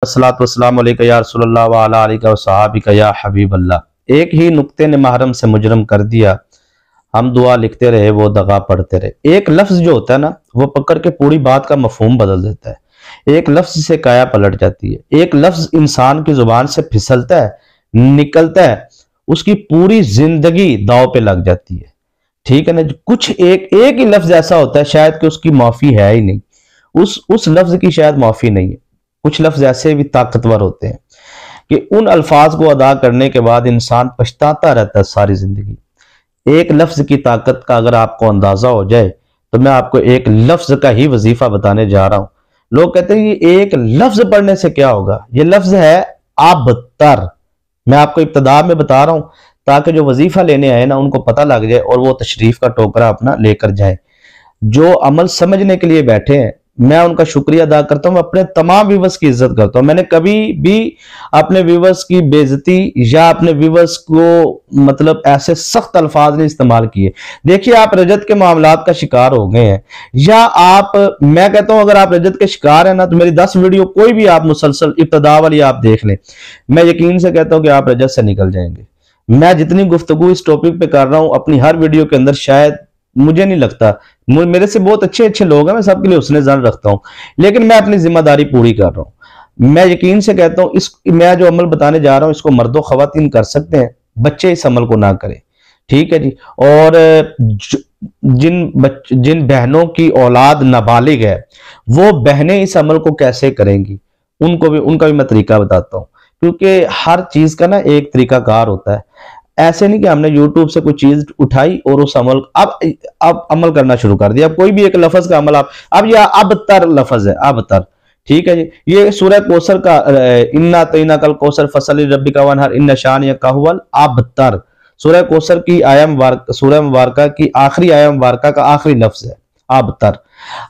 वस्सलातु वस्सलामु अलैका या रसूलल्लाह व अला आलिका व सहाबिका या हबीब अल्लाह। एक ही नुक्ते ने महरम से मुजरम कर दिया, हम दुआ लिखते रहे वो दगा पढ़ते रहे। एक लफ्ज जो होता है ना, वो पकड़ के पूरी बात का मफहूम बदल देता है। एक लफ्ज से काया पलट जाती है। एक लफ्ज इंसान की जुबान से फिसलता है, निकलता है, उसकी पूरी जिंदगी दाव पे लग जाती है। ठीक है ना। कुछ एक ही लफ्ज ऐसा होता है शायद कि उसकी माफी है ही नहीं, उस लफ्ज की शायद माफी नहीं है। कुछ लफ्ज ऐसे भी ताकतवर होते हैं कि उन अल्फाज को अदा करने के बाद इंसान पछताता रहता है सारी जिंदगी। एक लफ्ज की ताकत का अगर आपको अंदाजा हो जाए तो मैं आपको एक लफ्ज का ही वजीफा बताने जा रहा हूं। लोग कहते हैं कि एक लफ्ज पढ़ने से क्या होगा। ये लफ्ज है अबतर। मैं आपको इब्तदा में बता रहा हूं ताकि जो वजीफा लेने आए ना उनको पता लग जाए और वो तशरीफ का टोकरा अपना लेकर जाए। जो अमल समझने के लिए बैठे हैं मैं उनका शुक्रिया अदा करता हूं। मैं अपने तमाम व्यूवर्स की इज्जत करता हूं। मैंने कभी भी अपने व्यूवर्स की बेइज्जती या अपने व्यूवर्स को मतलब ऐसे सख्त अल्फाज नहीं इस्तेमाल किए। देखिए, आप रजत के मामलात का शिकार हो गए हैं या आप, मैं कहता हूं अगर आप रजत के शिकार हैं ना तो मेरी 10 वीडियो कोई भी आप मुसलसल इब्तदा वाली आप देख लें, मैं यकीन से कहता हूं कि आप रजत से निकल जाएंगे। मैं जितनी गुफ्तगू इस टॉपिक पे कर रहा हूं अपनी हर वीडियो के अंदर, शायद मुझे नहीं लगता, मेरे से बहुत अच्छे अच्छे लोग हैं, मैं सबके लिए उसने जान रखता हूं, लेकिन मैं अपनी जिम्मेदारी पूरी कर रहा हूं। मैं यकीन से कहता हूं मैं जो अमल बताने जा रहा हूं इसको मर्दो खवातीन कर सकते हैं, बच्चे इस अमल को ना करें। ठीक है जी। और जिन बहनों की औलाद नाबालिग है वो बहनें इस अमल को कैसे करेंगी उनका भी मैं तरीका बताता हूं, क्योंकि हर चीज का ना एक तरीकाकार होता है। ऐसे नहीं कि हमने YouTube से कोई चीज उठाई और उस अमल अब अमल करना शुरू कर दिया। कोई भी एक लफ्ज का अमल अब यह अबतर लफ्ज है, अबतर। ठीक है जी। ये सूरह कौसर का इन्ना तैना कल कौसर फसली रब्बिका वनहर इन्ना शानियका हुवल अबतर, सूरह कौसर की सूरह मुबारका की आखिरी आया मुबारका का आखिरी लफ्ज है अबतर।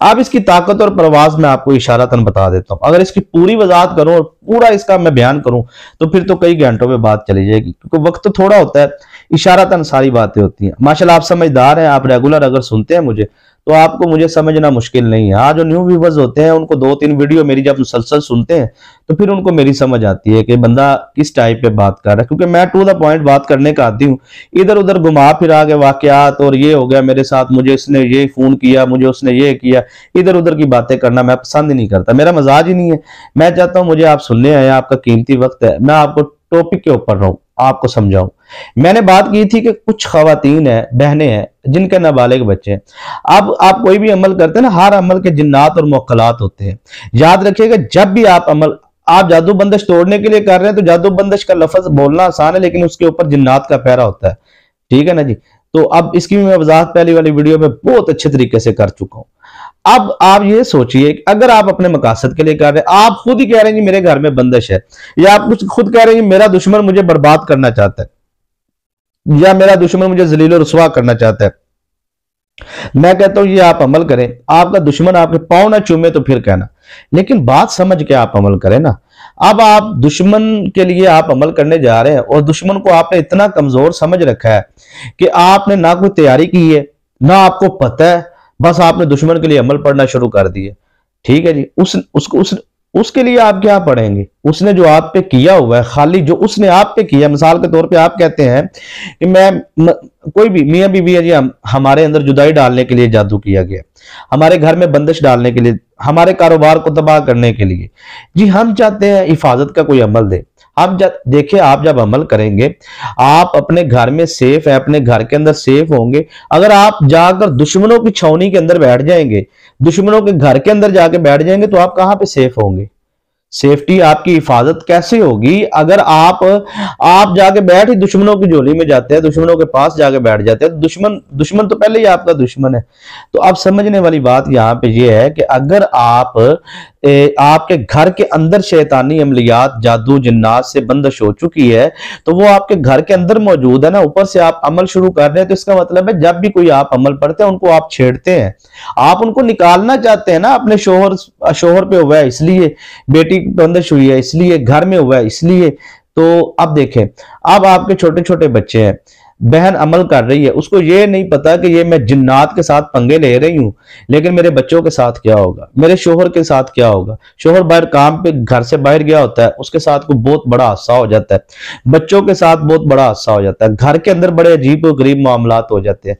अब इसकी ताकत और प्रवाज में आपको इशारतन बता देता हूं। अगर इसकी पूरी वजाहत करूं और पूरा इसका मैं बयान करूं तो फिर तो कई घंटों में बात चली जाएगी, क्योंकि वक्त तो थोड़ा होता है, इशारतन सारी बातें होती हैं। माशाल्लाह आप समझदार हैं, आप रेगुलर अगर सुनते हैं मुझे तो आपको मुझे समझना मुश्किल नहीं है। हाँ, जो न्यू व्यूवर्स होते हैं उनको 2-3 वीडियो मेरी जब मुसलसल सुनते हैं तो फिर उनको मेरी समझ आती है कि बंदा किस टाइप पे बात कर रहा है, क्योंकि मैं टू द पॉइंट बात करने का आदी हूँ। इधर उधर घुमा फिरा के वाकयात और ये हो गया मेरे साथ, मुझे इसने ये फोन किया, मुझे उसने ये किया, इधर उधर की बातें करना मैं पसंद ही नहीं करता, मेरा मजाज ही नहीं है। मैं चाहता हूं मुझे आप सुनने आए, आपका कीमती वक्त है, मैं आपको टॉपिक के ऊपर रहूं, आपको समझाऊं। मैंने बात की थी कि कुछ खवातीन है, बहनें हैं जिनके नाबालिग बच्चे हैं। अब आप कोई भी अमल करते हैं ना, हर अमल के जिन्नात और मुक्कलात होते हैं। याद रखिएगा, जब भी आप जादू बंदिश तोड़ने के लिए कर रहे हैं तो जादू बंदिश का लफ्ज बोलना आसान है, लेकिन उसके ऊपर जिन्नात का पैरा होता है। ठीक है ना जी। तो अब इसकी मैं वजाहत पहली वाली वीडियो में बहुत अच्छे तरीके से कर चुका हूं। अब आप ये सोचिए, अगर आप अपने मकासद के लिए कर रहे हैं, आप खुद ही कह रहे हैं कि मेरे घर में बंदिश है, या आप कुछ खुद कह रहे हैं कि मेरा दुश्मन मुझे बर्बाद करना चाहता है या मेरा दुश्मन मुझे जलील और रुसवा करना चाहता है, मैं कहता हूं ये आप अमल करें। आपका दुश्मन आपके पांव ना चूमे तो फिर कहना, लेकिन बात समझ के आप अमल करें ना। अब आप दुश्मन के लिए आप अमल करने जा रहे हैं और दुश्मन को आपने इतना कमजोर समझ रखा है कि आपने ना कोई तैयारी की है ना आपको पता है, बस आपने दुश्मन के लिए अमल पढ़ना शुरू कर दिए। ठीक है जी। उसके लिए आप क्या पढ़ेंगे? उसने जो आप पे किया हुआ है, खाली जो उसने आप पे किया, मिसाल के तौर पे आप कहते हैं कि कोई भी मियां बीवी है जी, हमारे अंदर जुदाई डालने के लिए जादू किया गया, हमारे घर में बंदिश डालने के लिए, हमारे कारोबार को तबाह करने के लिए जी। हम चाहते हैं हिफाजत का कोई अमल दे। देखिए, आप जब अमल करेंगे आप अपने घर में सेफ है, अपने घर के अंदर सेफ होंगे। अगर आप जाकर दुश्मनों की छावनी के अंदर बैठ जाएंगे, दुश्मनों के घर के अंदर जाके बैठ जाएंगे, तो आप कहां पे सेफ होंगे? सेफ्टी, आपकी हिफाजत कैसे होगी अगर आप जाके बैठ ही दुश्मनों की झोली में जाते हैं, दुश्मनों के पास जाके बैठ जाते हैं? दुश्मन तो पहले ही आपका दुश्मन है। तो आप समझने वाली बात यहाँ पे ये है कि अगर आपके घर के अंदर शैतानी अमलियात, जादू जिन्नात से बंदिश हो चुकी है, तो वो आपके घर के अंदर मौजूद है ना, ऊपर से आप अमल शुरू कर रहे हैं, तो इसका मतलब है जब भी कोई आप अमल पढ़ते हैं उनको आप छेड़ते हैं, आप उनको निकालना चाहते हैं ना। अपने शोहर पे हुआ है इसलिए, बेटी बंदिश हुई है इसलिए, घर में हुआ है इसलिए। तो अब देखें, अब आपके छोटे छोटे बच्चे हैं, बहन अमल कर रही है, उसको ये नहीं पता कि ये मैं जिन्नात के साथ पंगे ले रही हूं, लेकिन मेरे बच्चों के साथ क्या होगा, मेरे शोहर के साथ क्या होगा। शोहर बाहर काम पे घर से बाहर गया होता है, उसके साथ कोई बहुत बड़ा हादसा हो जाता है, बच्चों के साथ बहुत बड़ा हादसा हो जाता है, घर के अंदर बड़े अजीब और गरीब मामलात हो जाते हैं।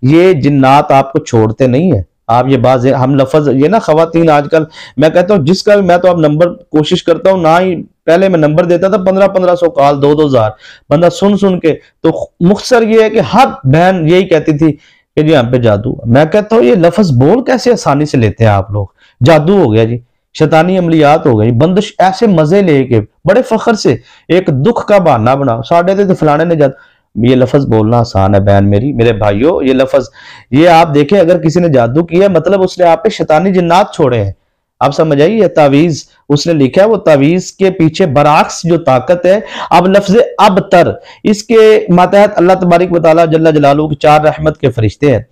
ये जिन्नात आपको छोड़ते नहीं है। आप ये बात, हम लफज ये ना खवातीन आजकल, मैं कहता हूँ जिसका भी, मैं तो अब नंबर कोशिश करता हूँ ना ही, पहले मैं नंबर देता था 1500 कॉल, 2-2 हजार बंदा सुन सुन के, तो मुख्तसर ये है कि हर बहन यही कहती थी कि जी हम पे जादू। मैं कहता हूँ ये लफ्ज बोल कैसे आसानी से लेते हैं आप लोग, जादू हो गया जी, शैतानी अमलियात हो गई, बंदिश, ऐसे मजे लेके बड़े फख्र से एक दुख का बहाना बनाओ, साढ़े तो फलाने ने जादू। ये लफ्ज बोलना आसान है बहन मेरी, मेरे भाइयों, ये लफ्ज, ये आप देखें, अगर किसी ने जादू किया मतलब उसने आप पे शैतानी जिन्नात छोड़े हैं। आप समझ आइए, तावीज उसने लिखा है, वो तावीज के पीछे बराक्स जो ताकत है। अब लफ्ज अबतर, इसके मातहत अल्लाह तबारिक व तआला जल्ला जलालू के 4 रहमत के फरिश्ते हैं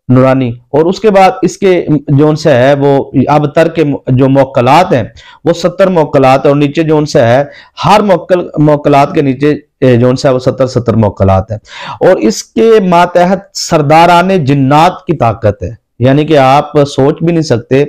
नूरानी, और उसके बाद इसके जो से है वो अबतर के जो मौक्कलात हैं वो 70 मौक्कलात है, और नीचे जो से है हर मौक्कलात के नीचे जो से है वो 70 मौक्कलात है, और इसके मातहत सरदाराने जिन्नात की ताकत है। यानी कि आप सोच भी नहीं सकते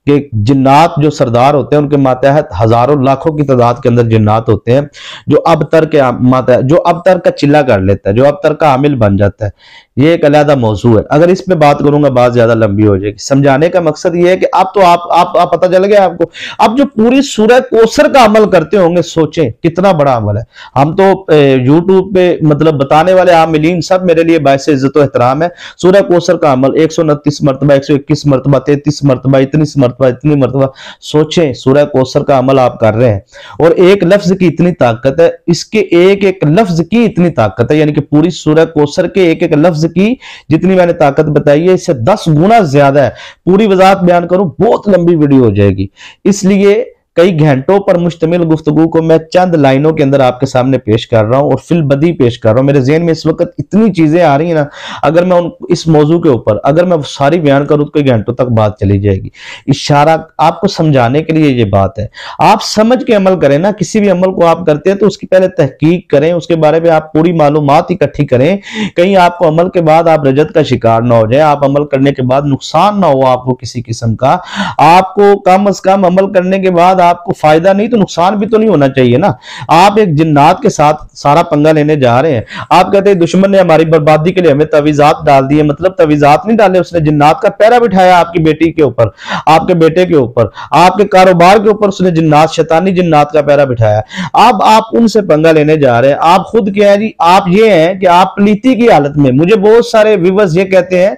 कि जिन्नात जो सरदार होते हैं उनके मातहत हजारों लाखों की तादाद के अंदर जिन्नात होते हैं, जो अबतर के मातहत, जो अबतर का चिल्ला कर लेता है, जो अबतर का आमिल बन जाता है। ये एक अलहदा मौजू है, अगर इस पे बात करूंगा बात ज्यादा लंबी हो जाएगी। समझाने का मकसद ये है कि अब तो आप पता चल गया आपको। अब जो पूरी सूरह कौसर का अमल करते होंगे, सोचें कितना बड़ा अमल है। हम तो यूट्यूब पे मतलब बताने वाले आमिलीन सब मेरे लिए बायस इज्जत व एहतराम है। सूरह कौसर का अमल 129 मरतबा, 121 मरतबा, 33 मरतबा, इतनी मरतबा। सोचें सूरह कौसर का अमल आप कर रहे हैं, और एक लफ्ज की इतनी ताकत है, इसके एक एक लफ्ज की इतनी ताकत है, यानी कि पूरी सूरह कौसर के एक एक लफ्ज की जितनी मैंने ताकत बताई है इससे 10 गुना ज्यादा है। पूरी वजाहत बयान करूं बहुत लंबी वीडियो हो जाएगी, इसलिए कई घंटों पर मुश्तमिल गुफ्तगू को मैं चंद लाइनों के अंदर आपके सामने पेश कर रहा हूं, और फिलबदी पेश कर रहा हूं। मेरे ज़हन में इस वक्त इतनी चीजें आ रही हैं ना, अगर मैं इस मौजू के ऊपर अगर मैं सारी बयान करूं तो कई घंटों तक बात चली जाएगी। इशारा आपको समझाने के लिए ये बात है, आप समझ के अमल करें ना। किसी भी अमल को आप करते हैं तो उसकी पहले तहकीक करें, उसके बारे में आप पूरी मालूमात इकट्ठी करें, कहीं आपको अमल के बाद आप रजत का शिकार ना हो जाए, आप अमल करने के बाद नुकसान ना हो आपको किसी किस्म का। आपको कम अज कम अमल करने के बाद आपको फायदा नहीं तो नुकसान भी तो नहीं होना चाहिए ना। आप एक जिन्नात के साथ सारा पंगा लेने जा रहे हैं, आप कहते हैं दुश्मन ने हमारी बर्बादी के लिए हमें तवीजात डाल दिए, मतलब तवीजात नहीं डाले, उसने जिन्नात का पैरा बिठाया आपकी बेटी के ऊपर, आपके बेटे के ऊपर, आपके कारोबार के ऊपर उसने जिन्नात, शैतानी जिन्नात का पैरा बिठाया। अब आप उनसे पंगा लेने जा रहे हैं। आप खुद क्या है जी, आप ये हैं कि आप पलीती की हालत में, मुझे बहुत सारे व्यूअर्स ये कहते हैं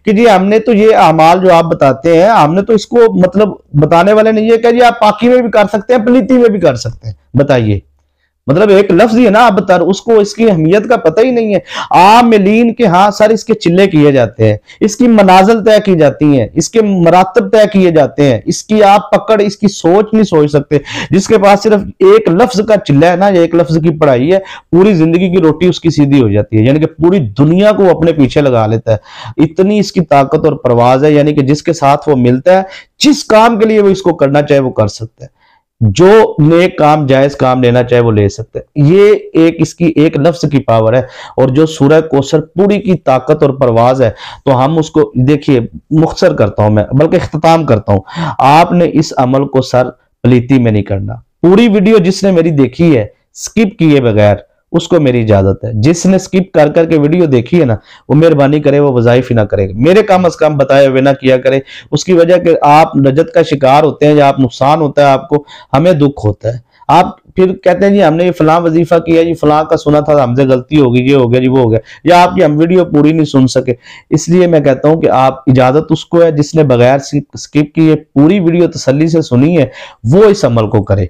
कि जी हमने तो ये अमाल जो आप बताते हैं, हमने तो इसको मतलब बताने वाले ने ये कहा जी आप पाकी में भी कर सकते हैं, पलीती में भी कर सकते हैं। बताइए, मतलब एक लफ्ज ही है ना अबतर, उसको इसकी अहमियत का पता ही नहीं है। आमिलीन के हाँ सर इसके चिल्ले किए जाते हैं, इसकी मनाजिल तय की जाती हैं, इसके मरातब तय किए जाते हैं, इसकी आप पकड़, इसकी सोच नहीं सोच सकते। जिसके पास सिर्फ एक लफ्ज का चिल्ला है ना, एक लफ्ज की पढ़ाई है, पूरी जिंदगी की रोटी उसकी सीधी हो जाती है, यानी कि पूरी दुनिया को अपने पीछे लगा लेता है। इतनी इसकी ताकत और परवाज है, यानी कि जिसके साथ वो मिलता है, जिस काम के लिए वो इसको करना चाहे वो कर सकता है, जो नेक काम जायज काम लेना चाहे वो ले सकते हैं। ये एक इसकी एक लफ्ज की पावर है, और जो सूरह कौसर पूरी की ताकत और परवाज है, तो हम उसको देखिए, मुख्तसर करता हूं मैं, बल्कि इख्तिताम करता हूं। आपने इस अमल को सर पलीती में नहीं करना। पूरी वीडियो जिसने मेरी देखी है स्किप किए बगैर, उसको मेरी इजाजत है। जिसने स्किप कर करके वीडियो देखी है ना, वो मेहरबानी करे वो वज़ाइफ ही ना करे, मेरे कम अज कम बताए हुए ना किया करे। उसकी वजह कि आप रजत का शिकार होते हैं या आप नुकसान होता है आपको, हमें दुख होता है। आप फिर कहते हैं जी हमने ये फलां वजीफा किया जी, फलां का सुना था, हमसे गलती हो गई, ये हो गया जी, वो हो गया, या आपकी हम वीडियो पूरी नहीं सुन सके। इसलिए मैं कहता हूं कि आप, इजाजत उसको है जिसने बगैर स्किप किए पूरी वीडियो तसल्ली से सुनी है, वो इस अमल को करे।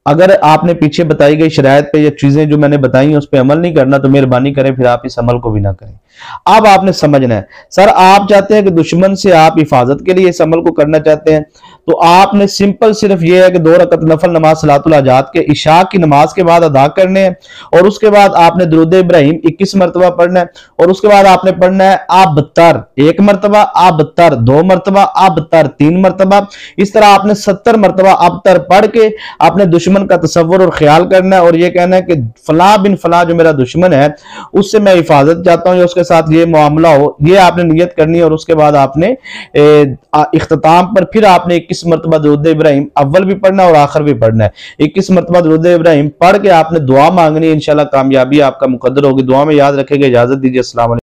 अगर आपने पीछे बताई गई शरायत पे या चीजें जो मैंने बताई हैं उस पर अमल नहीं करना, तो मेहरबानी करें फिर आप इस अमल को भी ना करें। अब आपने समझना है, सर आप चाहते हैं कि दुश्मन से आप हिफाजत के लिए इस अमल को करना चाहते हैं, तो आपने सिंपल सिर्फ ये है कि 2 रकत नफल नमाज सलातुल हाजात के इशा की नमाज के बाद अदा करने हैं, और उसके बाद आपने दुरूद इब्राहिम 21 मरतबा पढ़ना है, और उसके बाद आपने पढ़ना है अबतर 1 मरतबा, अबतर 2 मरतबा, अबतर 3 मरतबा। इस तरह आपने 70 मरतबा अबतर पढ़ के अपने दुश्मन का तसव्वुर और ख्याल करना है, और ये कहना है कि फला बिन फला जो मेरा दुश्मन है उससे मैं हिफाजत चाहता हूं, या उसके साथ ये मामला हो, ये आपने नियत करनी है। और उसके बाद आपने इख्तिताम पर फिर आपने 21 मरतबा दुरूद इब्राहिम अव्वल भी पढ़ना और आखिर भी पढ़ना है। 21 मरतबा दुरूद इब्राहिम पढ़ के आपने दुआ मांगनी है, इंशाल्लाह कामयाबी आपका मुकद्दर होगी। दुआ में याद रखेगा। इजाजत दीजिए। अस्सलाम वालेकुम।